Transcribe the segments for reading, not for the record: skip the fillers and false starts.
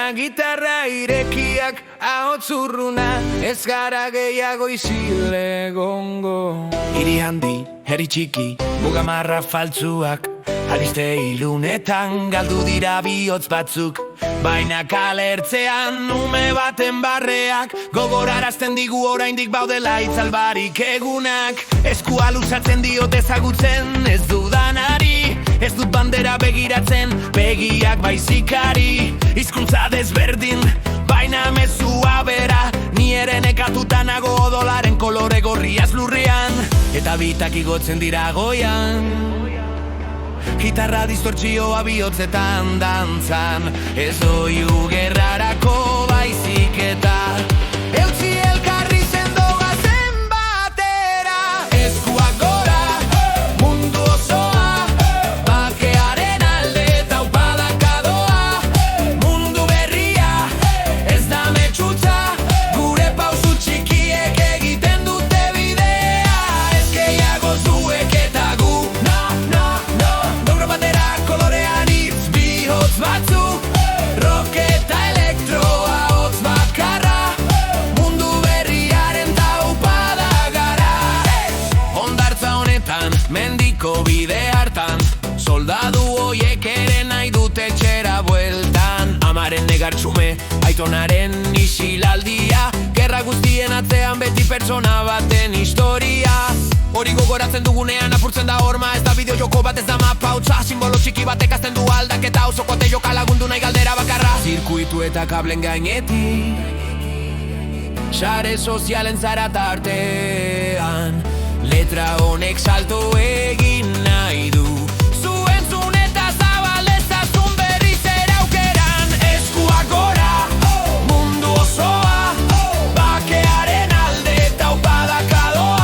baina gitarra irekiak ahotzurruna, ez gara gehiago izile gongo. Hiri handi, herri txiki, mugamarra faltzuak, albiste ilunetan galdu dira bihotz batzuk, baina kalertzean ume baten barreak gogorarazten digu oraindik baudela itzalbarik egunak. Eskua luzatzen diot ezagutzen ez dudanari, ez dut bandera begiratzen begiak baizikari. Hizkuntza desberdin, baina mezua bera, ni ere nekatuta nago odolaren kolore gorriaz lurrean, eta bitak igotzen dira goian. Gitarra distortzioa bihotzetan dantzan, ez oiu gerrarako baizik eta eutzi elkarri sendoa zen batera. Eskuak gora, mundu osoa, bakearen alde eta upadakadoa. Mundu berria, ez da metxutza, gure pausu txikiek egiten dute bidea. Ez gehiago zuek eta gu, batzuk, rock eta elektroa hotz bakarra, mundu berriaren taupada gara. Hondartza honetan, mendiko bide hartan, soldadu hoiek ere nahi dute etxera bueltan. Amaren negartxume, aitonaren isilaldia, gerra guztien atzean beti pertsona baten historia. Hori gogoratzen dugunean apurtzen da horma, ez da bideo joko bat, ez da mapa hutsa, simbolo txiki batek azten du aldaketa, osoko ate joka lagundu nahi galdera bakarra. Zirkuitu eta kablen gainetik, sare sozialen zara tartean, letra honek salto egin nahi du. Zuentzun eta zabalezazun berriz ere aukeran. Eskuak gora, mundu osoa, bakearen alde eta upadakadoa.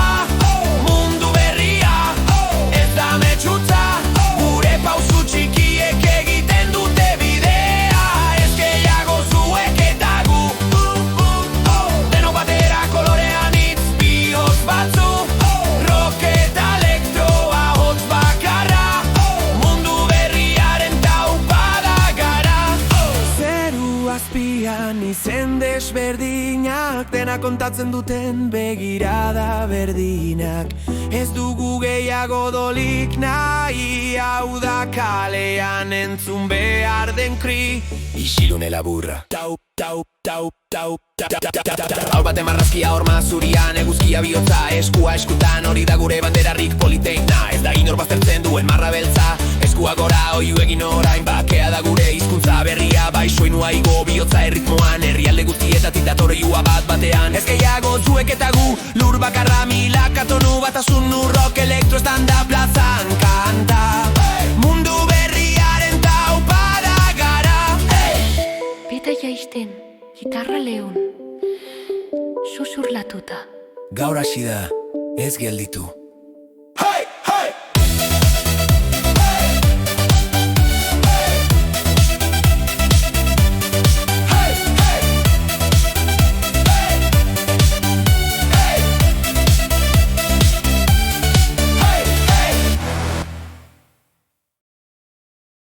Gure pausu txikiek egiten dute bidea, ez gehiago zuek eta gu, denok batera kolorean hitz bihotz batzu, rock eta elektroa hotz bakarra, mundu berriaren taupada gara. Zeru azpian izen desberdinak, dena kontatzen duten begirada berdinak. Ez dugu gehiago dolik nahi, hau da kalean entzun behar den kri. Isilune laburra, tau, tau, tau, tau, hau bate marrazkia horma zurian, eguzkia bihotza, eskua eskutan, hori da gure banderarrik politeina. Ez da inor baztertzen duen marra beltza, eskua gora, oiu egin orain, bakea da gure hizkuntza berria, bai soinua igo bihotza erritmoan, herrialde guztietatik datorioa bat batean. Ez gehiago zuek eta gu, lur bakarra milakatonu batasun rock elektro estanda plazan kanta, mundu berriaren taupada gara. Beta jaisten, gitarra lehun, susurlatuta. Gaur hasi da, ez gelditu.